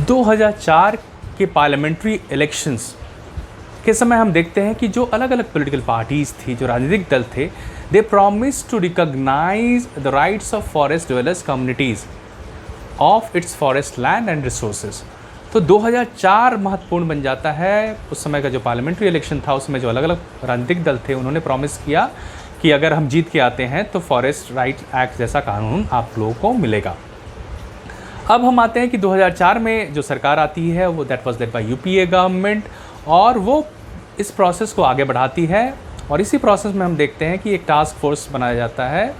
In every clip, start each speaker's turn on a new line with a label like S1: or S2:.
S1: 2004 के parliamentary elections के समय हम देखते हैं कि जो अलग अलग पॉलिटिकल पार्टीज़ थी, जो राजनीतिक दल थे, they promise to recognise the rights of forest dwellers communities of its forest land and resources. तो 2004 महत्वपूर्ण बन जाता है। उस समय का जो पार्लियामेंट्री इलेक्शन था, उसमें जो अलग अलग राजनीतिक दल थे, उन्होंने प्रॉमिस किया कि अगर हम जीत के आते हैं तो फॉरेस्ट राइट्स एक्ट जैसा कानून आप लोगों को मिलेगा। अब हम आते हैं कि 2004 में जो सरकार आती है वो that was led by UPA government, और वो इस प्रोसेस को आगे बढ़ाती है। और इसी प्रोसेस में हम देखते हैं कि एक टास्क फोर्स बनाया जाता है।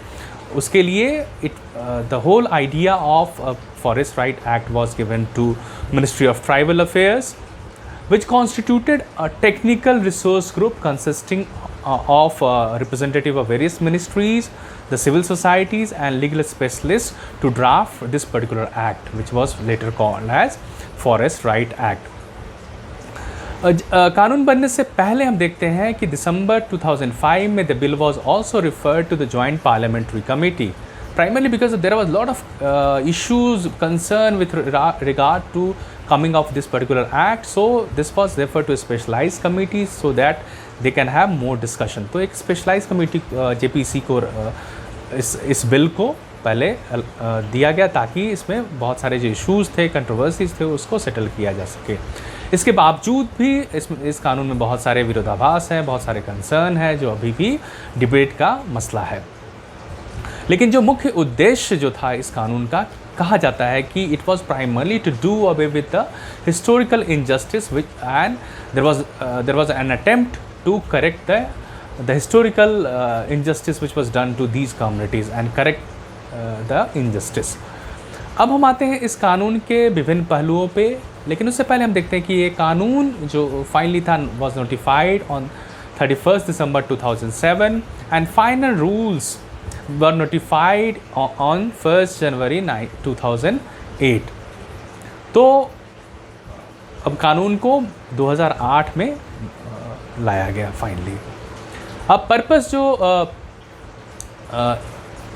S1: उसके लिए the whole idea of forest right act was given to ministry of tribal affairs, which constituted a technical resource group consisting of representative of various ministries, the civil societies and legal specialists to draft this particular act, which was later called as Forest Right Act. कानून बनने से पहले हम देखते हैं कि दिसंबर 2005 में the bill was also referred to the joint parliamentary committee, primarily because there was a lot of issues concerned with regard to coming of this particular act. So this was referred to a specialized committee so that they can have more discussion. तो एक specialized committee JPC को इस bill को पहले दिया गया ताकि इसमें बहुत सारे जो इश्यूज़ थे, कंट्रोवर्सीज थे, उसको सेटल किया जा सके। इसके बावजूद भी इस कानून में बहुत सारे विरोधाभास हैं, बहुत सारे कंसर्न हैं जो अभी भी डिबेट का मसला है। लेकिन जो मुख्य उद्देश्य जो था इस कानून का, कहा जाता है कि it was primarily to do away with the historical injustice which and there was an attempt to correct the historical injustice which was done to these communities and correct the injustice. अब हम आते हैं इस कानून के विभिन्न पहलुओं पे, लेकिन उससे पहले हम देखते हैं कि ये कानून जो फाइनली था was notified on 31 December 2007 and final rules were notified on 1st January 2008। तो अब कानून को 2008 में लाया गया फाइनली। अब पर्पस जो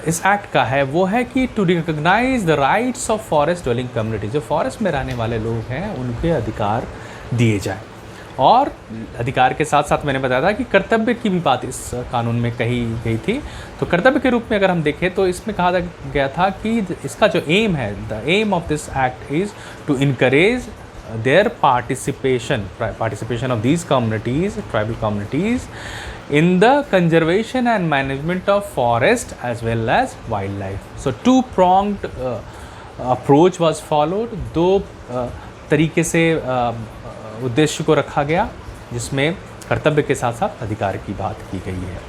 S1: इस एक्ट का है वो है कि to recognise the rights of forest dwelling community, जो फॉरेस्ट में रहने वाले लोग हैं उनके अधिकार दिए जाए। और अधिकार के साथ साथ मैंने बताया था कि कर्तव्य की भी बात इस कानून में कही गई थी। तो कर्तव्य के रूप में अगर हम देखें तो इसमें कहा गया था कि इसका जो एम है, the aim of this act is to encourage their participation of these communities, tribal communities in the conservation and management of forest as well as wildlife. So two-pronged approach was followed। दो तरीके से उद्देश्य को रखा गया, जिसमें कर्तव्य के साथ साथ अधिकार की बात की गई है।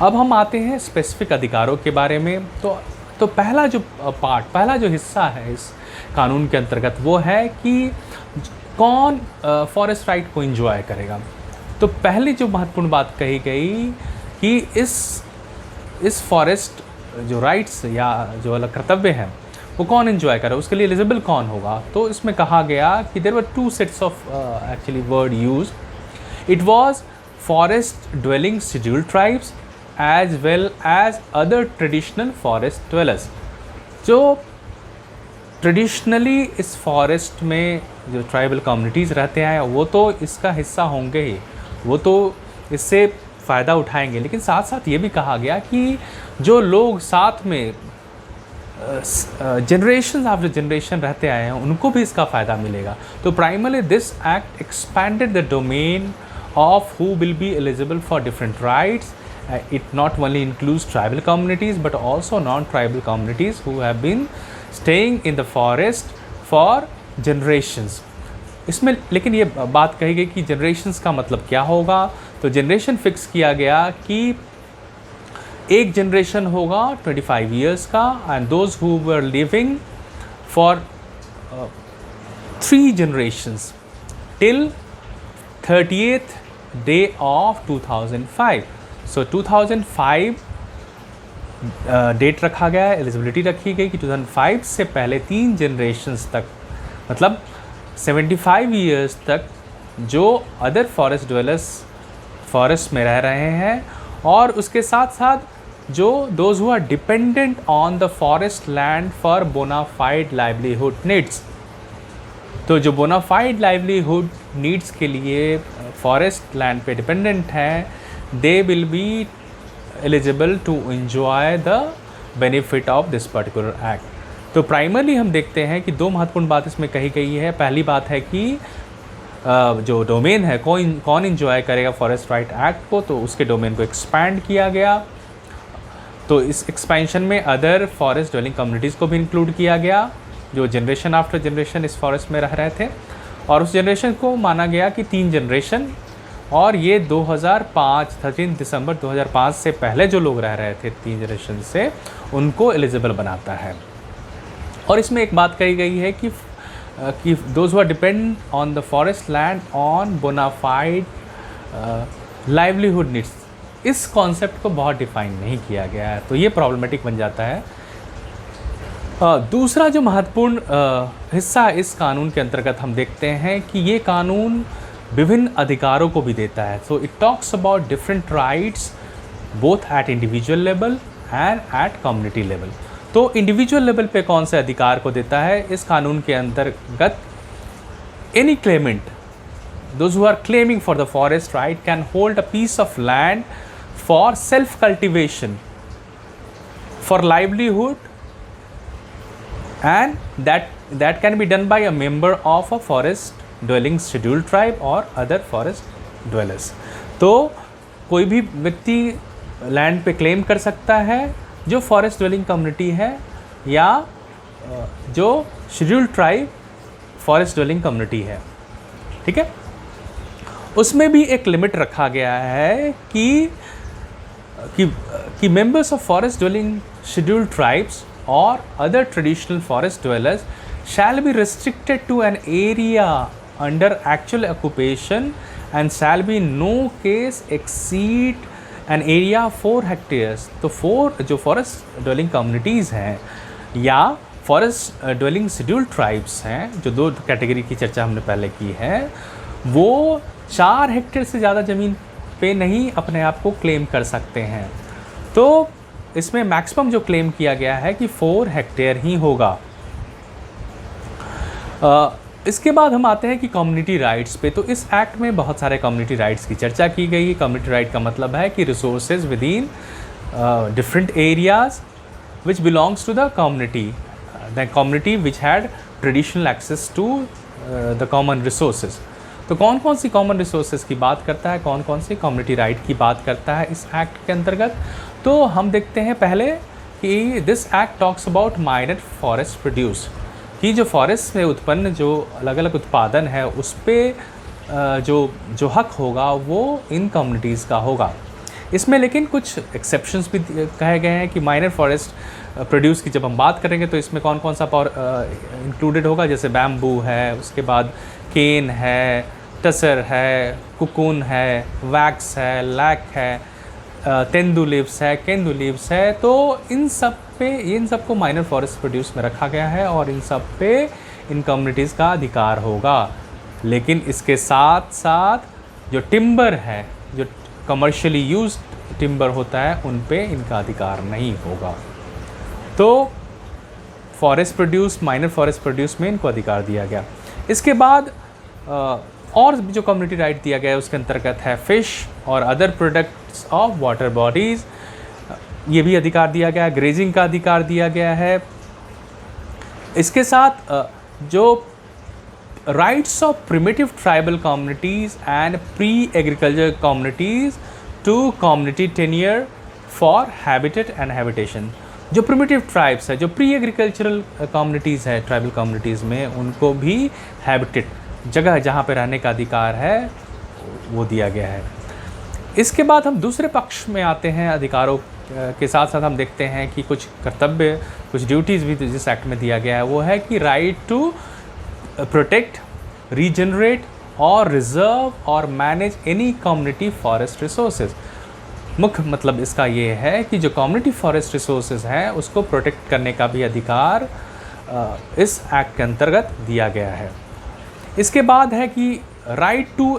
S1: अब हम आते हैं स्पेसिफिक अधिकारों के बारे में। तो पहला जो पहला जो हिस्सा है इस कानून के अंतर्गत वो है कि कौन फॉरेस्ट राइट को एंजॉय करेगा। तो पहली जो महत्वपूर्ण बात कही गई कि इस फॉरेस्ट जो राइट्स या जो अलग कर्तव्य हैं वो कौन एंजॉय करे, उसके लिए एलिजिबल कौन होगा। तो इसमें कहा गया कि there were two sets of actually word use. It was forest dwelling scheduled tribes as well as other traditional forest dwellers. जो ट्रेडिशनली इस फॉरेस्ट में जो ट्राइबल कम्युनिटीज़ रहते हैं वो तो इसका हिस्सा होंगे ही, वो तो इससे फ़ायदा उठाएंगे, लेकिन साथ साथ ये भी कहा गया कि जो लोग साथ में जनरेशन आफ्टर जनरेशन रहते आए हैं उनको भी इसका फ़ायदा मिलेगा। तो primarily this act expanded the domain of who will be eligible for different rights. It not only includes tribal communities but also non tribal communities who have been staying in the forest for generations. इसमें लेकिन ये बात कही गई कि generations का मतलब क्या होगा। तो जनरेशन फिक्स किया गया कि एक जनरेशन होगा 25 इयर्स का and those who were living for 3 generations till 30th day of 2005। So 2005 date रखा गया है, एलिजिबिलिटी रखी गई कि 2005 से पहले 3 जनरेशंस तक, मतलब 75 इयर्स तक जो अदर फॉरेस्ट ड्वेलर्स फॉरेस्ट में रह रहे हैं, और उसके साथ साथ जो those who are dependent on the forest land for bona fide livelihood needs. तो जो बोनाफाइड लाइवलीहुड नीड्स के लिए फॉरेस्ट लैंड पे डिपेंडेंट हैं, they will be eligible to enjoy the benefit of this particular act. तो प्राइमरली हम देखते हैं कि दो महत्वपूर्ण बात इसमें कही गई है। पहली बात है कि जो डोमेन है, कौन इंजॉय करेगा फॉरेस्ट राइट एक्ट को, तो उसके डोमेन को एक्सपैंड किया गया। तो इस एक्सपेंशन में अदर फॉरेस्ट ड्वेलिंग कम्युनिटीज़ को भी इंक्लूड किया गया, जो जनरेशन आफ्टर जनरेशन इस फॉरेस्ट में रह रहे थे। और उस जनरेशन को माना गया कि 3 जनरेशन, और ये 13 दिसंबर 2005 से पहले जो लोग रह रहे थे 3 जनरेशन से, उनको एलिजिबल बनाता है। और इसमें एक बात कही गई है कि those who depend on the forest land on bona fide livelihood needs, इस कॉन्सेप्ट को बहुत डिफाइन नहीं किया गया है, तो ये प्रॉब्लमेटिक बन जाता है। दूसरा जो महत्वपूर्ण हिस्सा इस कानून के अंतर्गत हम देखते हैं कि ये कानून विभिन्न अधिकारों को भी देता है। So it talks about different rights both at individual level and at community level. तो इंडिविजुअल लेवल पे कौन से अधिकार को देता है इस कानून के अंतर्गत? Any claimant, those who are claiming for the forest right can hold a piece of land for self cultivation, for livelihood, and that can be done by a member of a forest dwelling scheduled tribe or other forest dwellers। तो कोई भी व्यक्ति land पे claim कर सकता है जो forest dwelling community है या जो scheduled tribe forest dwelling community है, ठीक है। उसमें भी एक लिमिट रखा गया है कि members of forest dwelling scheduled tribes or other traditional forest dwellers shall be restricted to an area under actual occupation and shall be in no case exceed an area 4 hectares। तो 4 जो forest dwelling communities हैं या forest dwelling scheduled tribes हैं, जो 2 category की चर्चा हमने पहले की है, वो 4 हेक्टेयर से ज़्यादा ज़मीन पे नहीं अपने आप को क्लेम कर सकते हैं। तो इसमें मैक्सिमम जो क्लेम किया गया है कि 4 हेक्टेयर ही होगा। इसके बाद हम आते हैं कि कम्युनिटी राइट्स पे। तो इस एक्ट में बहुत सारे कम्युनिटी राइट्स की चर्चा की गई। कम्युनिटी राइट का मतलब है कि resources within different areas which belongs to the community which had traditional access to the common resources. तो कौन कौन सी कॉमन रिसोर्सेज की बात करता है, कौन कौन सी कम्युनिटी राइट की बात करता है इस एक्ट के अंतर्गत? तो हम देखते हैं पहले कि this act talks about minor forest produce, कि जो फॉरेस्ट से उत्पन्न जो अलग अलग उत्पादन है उस पर जो हक होगा वो इन कम्युनिटीज़ का होगा। इसमें लेकिन कुछ एक्सेप्शंस भी कहे गए हैं कि माइनर फॉरेस्ट प्रोड्यूस की जब हम बात करेंगे तो इसमें कौन कौन सा इंक्लूडेड होगा, जैसे बैम्बू है, उसके बाद केन है, टसर है, कुकून है, वैक्स है, लैक है, तेंदू लीव्स है, केंदू लीव्स है। तो इन सब को माइनर फॉरेस्ट प्रोड्यूस में रखा गया है और इन सब पे इन कम्युनिटीज़ का अधिकार होगा। लेकिन इसके साथ साथ जो टिम्बर है, जो कमर्शियली यूज टिम्बर होता है, उन पे इनका अधिकार नहीं होगा। तो forest produce, minor forest produce में इनको अधिकार दिया गया। इसके बाद और जो कम्युनिटी राइट दिया गया है उसके अंतर्गत है फिश और other products of water bodies, ये भी अधिकार दिया गया है। ग्रेजिंग का अधिकार दिया गया है। इसके साथ जो rights of primitive tribal communities and pre agriculture communities to community tenure for habitat and habitation. जो प्रिमिटिव ट्राइब्स है, जो प्री एग्रीकल्चरल कम्युनिटीज़ है ट्राइबल कम्युनिटीज़ में, उनको भी हैबिटेट, जगह जहाँ पे रहने का अधिकार है, वो दिया गया है। इसके बाद हम दूसरे पक्ष में आते हैं। अधिकारों के साथ साथ हम देखते हैं कि कुछ कर्तव्य, कुछ ड्यूटीज़ भी जिस एक्ट में दिया गया है वो है कि राइट टू प्रोटेक्ट, रीजनरेट और रिजर्व और manage any community forest resources. मुख्य मतलब इसका ये है कि जो कम्युनिटी फॉरेस्ट रिसोर्सेज हैं उसको प्रोटेक्ट करने का भी अधिकार इस एक्ट के अंतर्गत दिया गया है। इसके बाद है कि right to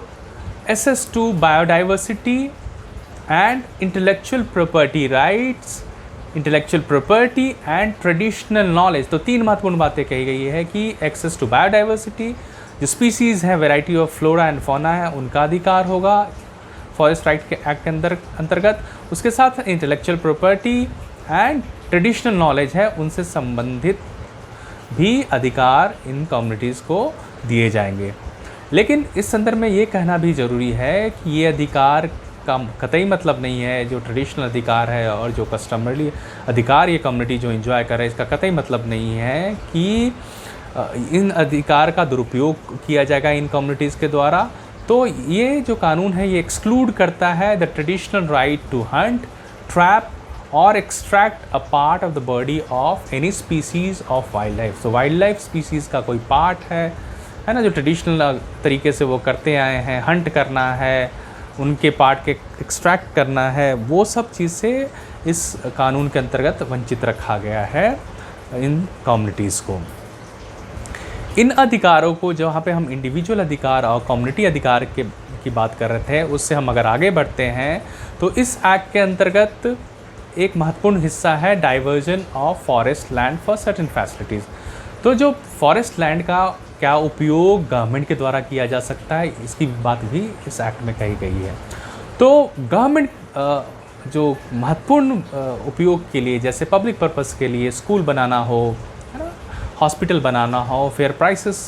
S1: access to biodiversity and intellectual property rights intellectual property and traditional knowledge. तो 3 महत्वपूर्ण बातें कही गई है कि एक्सेस टू बायोडाइवर्सिटी, जो स्पीसीज़ हैं, variety of flora and fauna है, उनका अधिकार होगा फॉरेस्ट राइट के एक्ट के अंतर्गत। उसके साथ intellectual property and traditional knowledge है, उनसे संबंधित भी अधिकार इन कम्युनिटीज़ को दिए जाएंगे। लेकिन इस संदर्भ में ये कहना भी ज़रूरी है कि ये अधिकार का कतई मतलब नहीं है, जो ट्रेडिशनल अधिकार है और जो कस्टमरली अधिकार ये कम्युनिटी जो एंजॉय कर रहे हैं, इसका कतई मतलब नहीं है कि इन अधिकार का दुरुपयोग किया जाएगा इन कम्युनिटीज़ के द्वारा। तो ये जो कानून है ये एक्सक्लूड करता है the traditional right to hunt, trap और extract a part of the body of any species of wild life. तो वाइल्ड लाइफ स्पीसीज़ का कोई पार्ट है ना, जो ट्रेडिशनल तरीके से वो करते आए हैं, हंट करना है, उनके पार्ट के एक्सट्रैक्ट करना है, वो सब चीज़ से इस कानून के अंतर्गत वंचित रखा गया है इन कम्युनिटीज़ को। इन अधिकारों को, जहाँ पे हम इंडिविजुअल अधिकार और कम्युनिटी अधिकार की बात कर रहे थे, उससे हम अगर आगे बढ़ते हैं तो इस एक्ट के अंतर्गत एक महत्वपूर्ण हिस्सा है diversion of forest land for certain facilities. तो जो फॉरेस्ट लैंड का क्या उपयोग गवर्नमेंट के द्वारा किया जा सकता है, इसकी बात भी इस एक्ट में कही गई है। तो गवर्नमेंट जो महत्वपूर्ण उपयोग के लिए, जैसे पब्लिक पर्पस के लिए स्कूल बनाना हो, है ना, हॉस्पिटल बनाना हो, फेयर प्राइसेस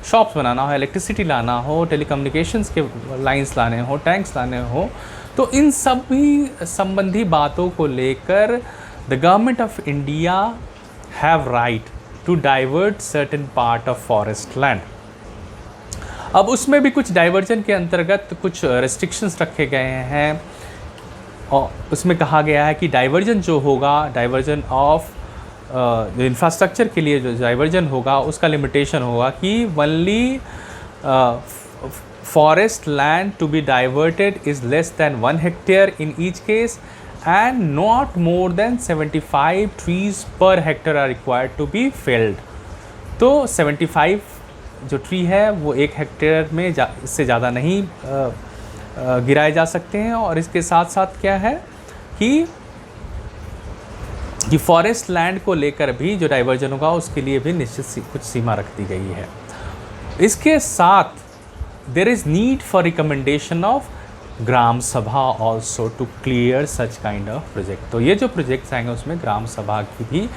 S1: शॉप्स बनाना हो, इलेक्ट्रिसिटी लाना हो, टेलीकम्युनिकेशंस के लाइंस लाने हो, टैंक्स लाने हो, तो इन सभी संबंधी बातों को लेकर the government of India have right to divert certain part of forest land. अब उसमें भी कुछ डाइवर्जन के अंतर्गत कुछ रेस्ट्रिक्शंस रखे गए हैं और उसमें कहा गया है कि डाइवर्जन जो होगा, डाइवर्जन ऑफ जो इंफ्रास्ट्रक्चर के लिए जो डाइवर्जन होगा उसका लिमिटेशन होगा कि only forest land to be diverted is less than 1 hectare in each case and not more than 75 trees per hectare are required to be felled। तो 75 जो ट्री है वो 1 हेक्टेयर में इससे ज़्यादा नहीं गिराए जा सकते हैं। और इसके साथ साथ क्या है कि फॉरेस्ट लैंड को लेकर भी जो डाइवर्जन होगा उसके लिए भी निश्चित कुछ सीमा रख दी गई है। इसके साथ there is need for recommendation of ग्राम सभा also to clear such kind of project। तो ये जो प्रोजेक्ट्स आएंगे उसमें ग्राम सभा की भी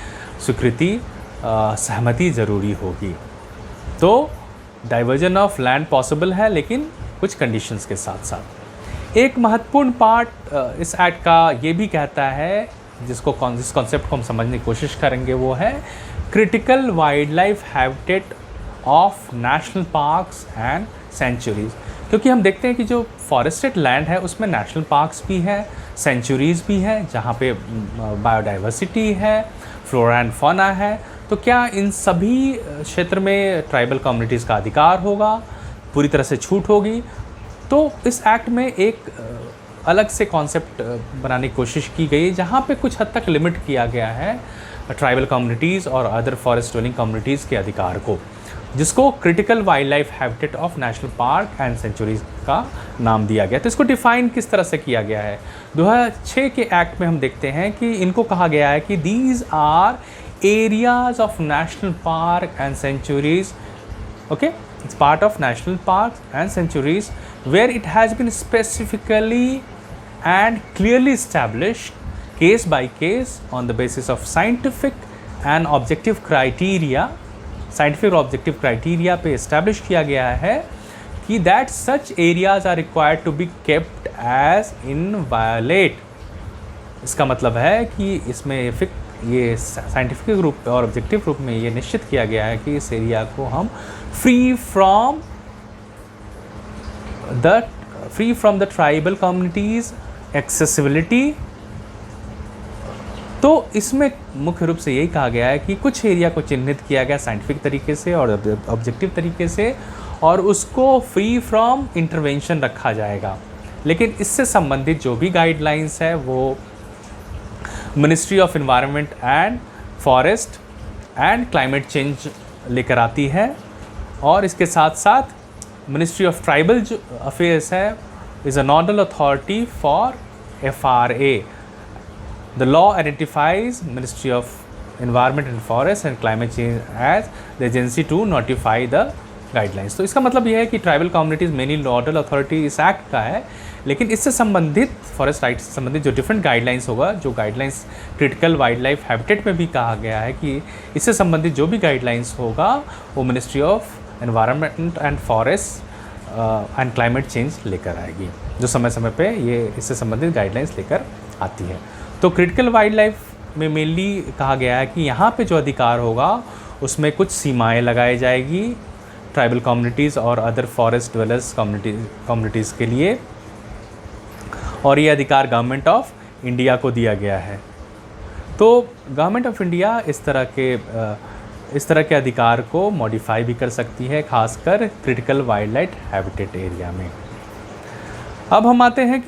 S1: स्वीकृति, सहमति ज़रूरी होगी। तो डाइवर्जन ऑफ लैंड पॉसिबल है, लेकिन कुछ कंडीशंस के साथ साथ। एक महत्वपूर्ण पार्ट इस एक्ट का ये भी कहता है, जिस कॉन्सेप्ट को हम समझने की कोशिश करेंगे, वो है critical wildlife habitat of national parks and centuries. क्योंकि हम देखते हैं कि जो फॉरेस्टेड लैंड है उसमें नेशनल पार्क्स भी हैं, सेंचुरीज़ भी हैं, जहाँ पे बायोडाइवर्सिटी है, फ्लोरा एंड फौना है। तो क्या इन सभी क्षेत्र में ट्राइबल कम्युनिटीज़ का अधिकार होगा, पूरी तरह से छूट होगी? तो इस एक्ट में एक अलग से कॉन्सेप्ट बनाने की कोशिश की गई, जहाँ पे कुछ हद तक लिमिट किया गया है ट्राइबल कम्युनिटीज़ और अदर फॉरेस्ट ड्वेलिंग कम्युनिटीज़ के अधिकार को, जिसको critical wildlife habitat of national park and sanctuaries का नाम दिया गया। तो इसको डिफ़ाइन किस तरह से किया गया है? 2006 के एक्ट में हम देखते हैं कि इनको कहा गया है कि these are areas of national park and sanctuaries, okay, it's part of national park and sanctuaries where it has been specifically and clearly established case by case on the basis of scientific and objective criteria, scientific और objective criteria पे establish किया गया है कि that such areas are required to be kept as inviolate. इसका मतलब है कि इसमें ये साइंटिफिक रूप और ऑब्जेक्टिव रूप में ये निश्चित किया गया है कि इस एरिया को हम free from the tribal communities accessibility. तो इसमें मुख्य रूप से यही कहा गया है कि कुछ एरिया को चिन्हित किया गया साइंटिफिक तरीके से और ऑब्जेक्टिव तरीके से, और उसको फ्री फ्रॉम इंटरवेंशन रखा जाएगा। लेकिन इससे संबंधित जो भी गाइडलाइंस है वो ministry of environment and forest and climate change लेकर आती है। और इसके साथ साथ मिनिस्ट्री ऑफ ट्राइबल अफेयर्स है, is a nodal authority for FRA, The law identifies Ministry of Environment and Forest and Climate Change as the agency to notify the guidelines. तो इसका मतलब यह है कि tribal communities mainly nodal authority इस act का है, लेकिन इससे संबंधित फॉरेस्ट राइट्स से संबंधित जो डिफरेंट गाइडलाइंस होगा, जो guidelines critical wildlife habitat में भी कहा गया है कि इससे संबंधित जो भी गाइडलाइंस होगा वो ministry of environment and forest and climate change लेकर आएगी, जो समय समय पे ये इससे संबंधित गाइडलाइंस लेकर आती है। तो क्रिटिकल वाइल्ड लाइफ में मेनली कहा गया है कि यहाँ पे जो अधिकार होगा उसमें कुछ सीमाएं लगाई जाएगी ट्राइबल कम्युनिटीज़ और अदर फॉरेस्ट ड्वेलर्स कम्युनिटीज़ के लिए, और ये अधिकार गवर्नमेंट ऑफ इंडिया को दिया गया है। तो गवर्नमेंट ऑफ इंडिया इस तरह के अधिकार को मॉडिफाई भी कर सकती है, खासकर critical wildlife habitat area में। अब हम आते हैं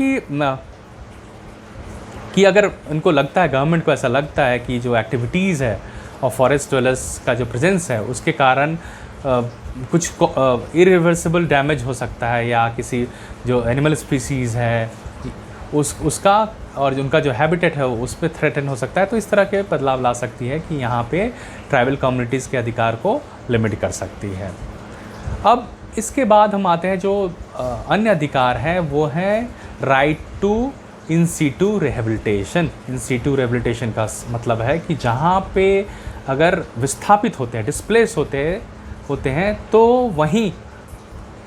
S1: कि अगर उनको लगता है, गवर्नमेंट को ऐसा लगता है कि जो एक्टिविटीज़ है और फॉरेस्ट ड्वेलर्स का जो प्रेजेंस है उसके कारण कुछ इरिवर्सिबल डैमेज हो सकता है, या किसी जो एनिमल स्पीसीज़ है उसका और उनका जो हैबिटेट है उस पर थ्रेटन हो सकता है, तो इस तरह के बदलाव ला सकती है कि यहाँ पे ट्राइबल कम्युनिटीज़ के अधिकार को लिमिट कर सकती है। अब इसके बाद हम आते हैं जो अन्य अधिकार हैं, वो है right to in situ rehabilitation. In situ rehabilitation का मतलब है कि जहाँ पे अगर विस्थापित होते हैं, डिस्प्लेस होते हैं तो वहीं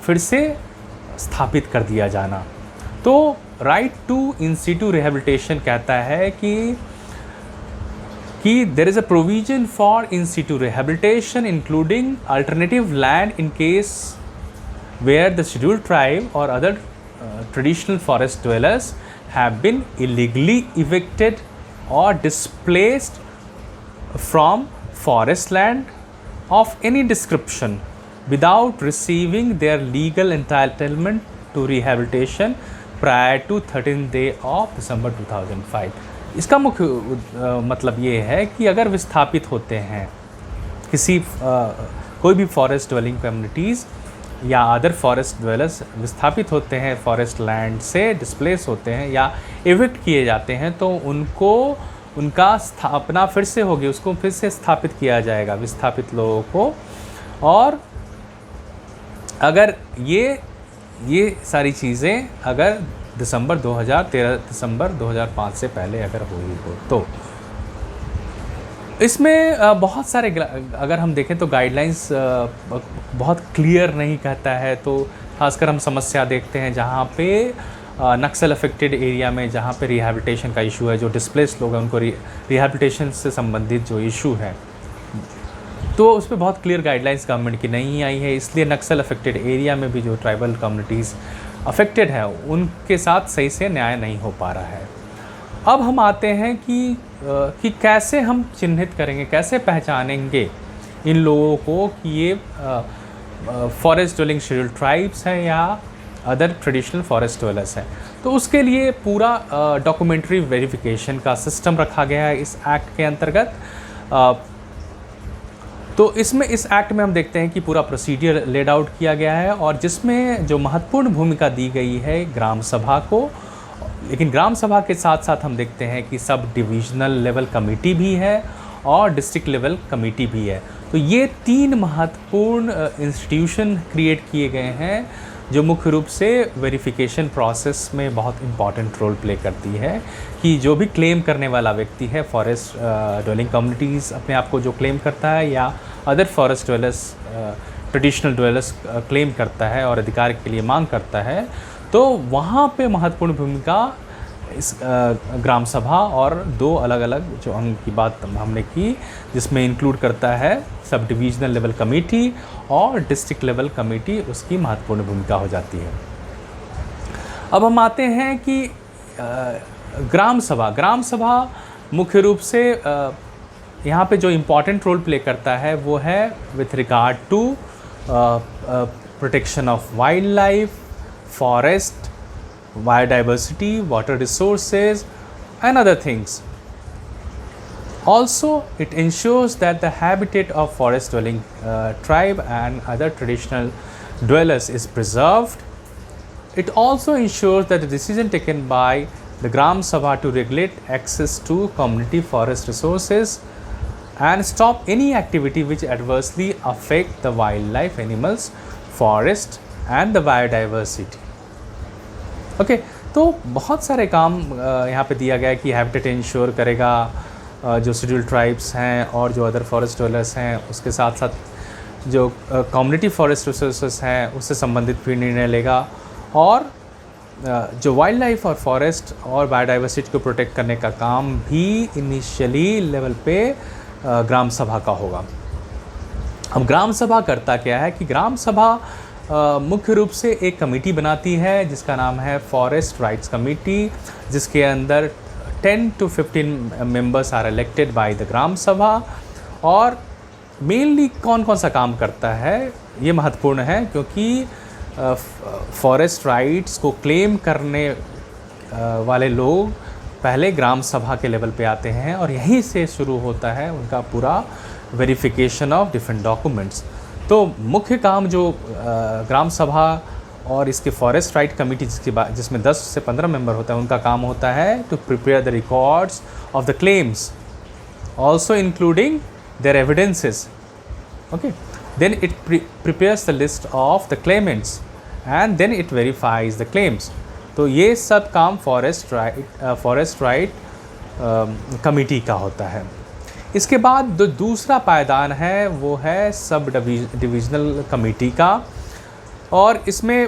S1: फिर से स्थापित कर दिया जाना। तो right to in situ rehabilitation कहता है कि there is a provision for in situ rehabilitation including alternative land in case where the scheduled tribe और other traditional forest dwellers have been illegally evicted or displaced from forest land of any description without receiving their legal entitlement to rehabilitation prior to 13th day of December 2005। इसका मुख्य मतलब ये है कि अगर विस्थापित होते हैं किसी कोई भी फॉरेस्ट ड्वेलिंग कम्युनिटीज़ या अदर फॉरेस्ट ड्वेलर्स विस्थापित होते हैं, फॉरेस्ट लैंड से डिस्प्लेस होते हैं या एविक्ट किए जाते हैं, तो उनको उनका स्थापना फिर से होगी, उसको फिर से स्थापित किया जाएगा विस्थापित लोगों को। और अगर ये सारी चीज़ें अगर दिसंबर 2005 से पहले अगर हुई हो तो इसमें बहुत सारे, अगर हम देखें तो गाइडलाइंस बहुत क्लियर नहीं कहता है। तो खासकर हम समस्या देखते हैं जहाँ पे नक्सल अफेक्टेड एरिया में, जहाँ पे रिहैबिलिटेशन का इशू है, जो डिस्प्लेस लोग हैं उनको रिहैबिलिटेशन से संबंधित जो इशू है, तो उस पर बहुत क्लियर गाइडलाइंस गवर्नमेंट की नहीं आई है। इसलिए नक्सल अफेक्टेड एरिया में भी जो ट्राइबल कम्युनिटीज़ अफेक्टेड है उनके साथ सही से न्याय नहीं हो पा रहा है। अब हम आते हैं कि कैसे हम चिन्हित करेंगे, कैसे पहचानेंगे इन लोगों को कि ये फॉरेस्ट ड्वेलिंग शेड्यूल्ड ट्राइब्स हैं या अदर ट्रेडिशनल फॉरेस्ट ड्वेलर्स हैं। तो उसके लिए पूरा डॉक्यूमेंट्री वेरिफिकेशन का सिस्टम रखा गया है इस एक्ट के अंतर्गत। तो इसमें इस एक्ट में हम देखते हैं कि पूरा प्रोसीडियर लेड आउट किया गया है, और जिसमें जो महत्वपूर्ण भूमिका दी गई है ग्राम सभा को। लेकिन ग्राम सभा के साथ साथ हम देखते हैं कि सब डिविजनल लेवल कमेटी भी है और डिस्ट्रिक्ट लेवल कमेटी भी है। तो ये 3 महत्वपूर्ण इंस्टीट्यूशन क्रिएट किए गए हैं जो मुख्य रूप से वेरिफिकेशन प्रोसेस में बहुत इम्पॉर्टेंट रोल प्ले करती है कि जो भी क्लेम करने वाला व्यक्ति है, फॉरेस्ट ड्वेलिंग कम्युनिटीज़ अपने आप को जो क्लेम करता है या other forest dwellers traditional dwellers claim करता है और अधिकार के लिए मांग करता है, तो वहाँ पे महत्वपूर्ण भूमिका इस ग्राम सभा और 2 अलग अलग जो अंग की बात हमने की, जिसमें इंक्लूड करता है सब डिविजनल लेवल कमेटी और डिस्ट्रिक्ट लेवल कमेटी, उसकी महत्वपूर्ण भूमिका हो जाती है। अब हम आते हैं कि ग्राम सभा मुख्य रूप से यहाँ पे जो इम्पॉर्टेंट रोल प्ले करता है वो है with regard to protection of wild life, forest, biodiversity, water resources and other things. Also, it ensures that the habitat of forest dwelling tribe and other traditional dwellers is preserved. It also ensures that the decision taken by the Gram Sabha to regulate access to community forest resources and stop any activity which adversely affect the wildlife, animals, forest and the biodiversity. Okay तो बहुत सारे काम यहाँ पे दिया गया है कि हैबिटेट इंश्योर करेगा, जो शेड्यूल ट्राइब्स हैं और जो अदर फॉरेस्ट डवेलर्स हैं, उसके साथ साथ जो कम्युनिटी फॉरेस्ट रिसोर्सेस हैं उससे संबंधित भी निर्णय लेगा, और जो वाइल्ड लाइफ और फॉरेस्ट और बायोडाइवर्सिटी को प्रोटेक्ट करने का काम भी इनिशियली लेवल पे ग्राम सभा का होगा। अब ग्राम सभा करता क्या है कि ग्राम सभा मुख्य रूप से एक कमेटी बनाती है जिसका नाम है फॉरेस्ट राइट्स कमेटी, जिसके अंदर 10 to 15 members are elected by the Gram Sabha. और मेनली कौन कौन सा काम करता है ये महत्वपूर्ण है, क्योंकि फॉरेस्ट राइट्स को क्लेम करने वाले लोग पहले ग्राम सभा के लेवल पे आते हैं और यहीं से शुरू होता है उनका पूरा वेरिफिकेशन ऑफ डिफरेंट डॉक्यूमेंट्स। तो मुख्य काम जो ग्राम सभा और इसके फॉरेस्ट राइट कमेटी जिसमें 10 से 15 मेंबर होता है, उनका काम होता है to prepare the records of the claims, also including their evidences. Okay, then it prepares the list of the claimants and then it verifies the claims. तो ये सब काम फॉरेस्ट राइट कमेटी का होता है। इसके बाद जो दूसरा पायदान है वो है सब डिविजनल कमेटी का, और इसमें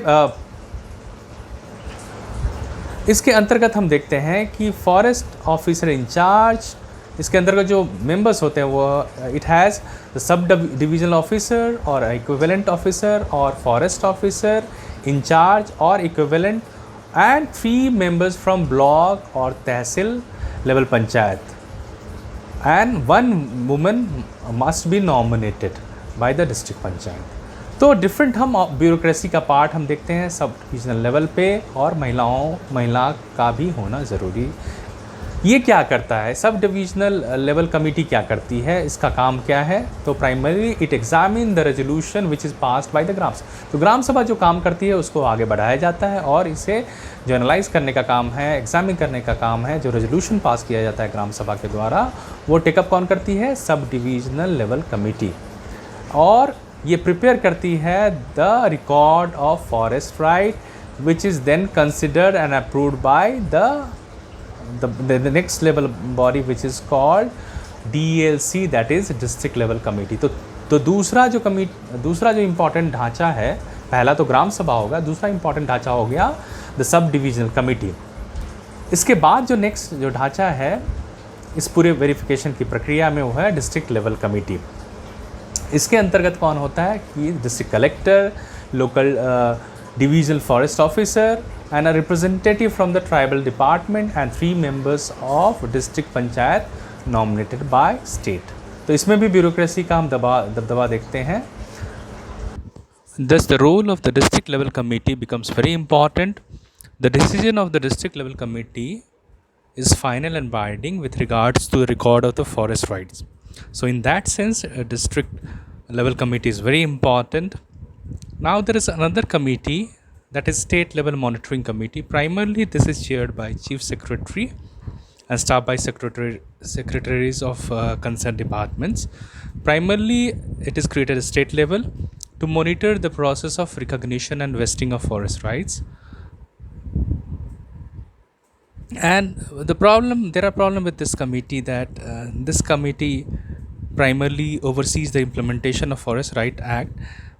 S1: इसके अंतर्गत हम देखते हैं कि फॉरेस्ट ऑफिसर इंचार्ज, इसके अंतर्गत जो मेंबर्स होते हैं वो it has the sub divisional officer और इक्विवेलेंट ऑफिसर और फॉरेस्ट ऑफिसर इंचार्ज और equivalent and 3 members from block और tehsil level panchayat, and 1 woman must be nominated by the district panchayat. तो डिफरेंट हम ब्यूरोक्रेसी का पार्ट हम देखते हैं सब डिविजनल लेवल पे, और महिला का भी होना ज़रूरी। ये क्या करता है, सब डिविजनल लेवल कमेटी क्या करती है, इसका काम क्या है? तो primary it examine the resolution which is passed by the Gram Sabha. तो ग्राम सभा जो काम करती है उसको आगे बढ़ाया जाता है और इसे जो एनालाइज करने का काम है, एग्जामिन करने का काम है, जो रेजोल्यूशन पास किया जाता है ग्राम सभा के द्वारा, वो टेकअप कौन करती है? Sub divisional level committee. और ये प्रिपेयर करती है the record of forest right which is then considered and approved by the next level body which is called DLC, that is district level committee। तो दूसरा जो इम्पॉर्टेंट ढांचा है, पहला तो ग्राम सभा होगा, दूसरा इम्पॉर्टेंट ढांचा हो गया द सब डिविजनल कमेटी। इसके बाद जो नेक्स्ट जो ढांचा है इस पूरे वेरिफिकेशन की प्रक्रिया में वो है डिस्ट्रिक्ट लेवल कमेटी। इसके अंतर्गत कौन होता है कि district collector, local divisional forest officer and a representative from the tribal department and 3 members of district panchayat nominated by state। तो इसमें भी ब्यूरोक्रेसी का हम दबदबा देखते हैं। Thus the role of the district level committee becomes very important. The decision of the district level committee is final and binding with regards to the record of the forest rights. So in that sense, a district level committee is very important. Now there is another committee, that is state level monitoring committee. Primarily this is chaired by chief secretary and staffed by secretaries of concerned departments. Primarily it is created at state level to monitor the process of recognition and vesting of forest rights. And there are problem with this committee, that this committee primarily oversees the implementation of Forest Right Act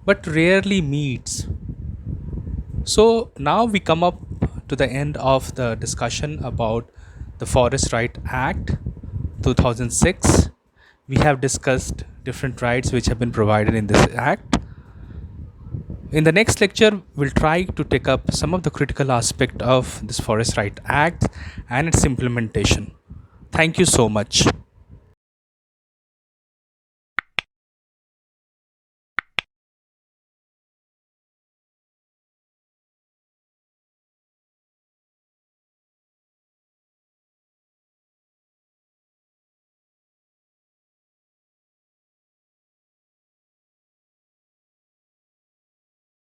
S1: but rarely meets. So now we come up to the end of the discussion about the Forest Right Act 2006. We have discussed different rights which have been provided in this act. In the next lecture, we'll try to take up some of the critical aspect of this Forest Right Act and its implementation. Thank you so much.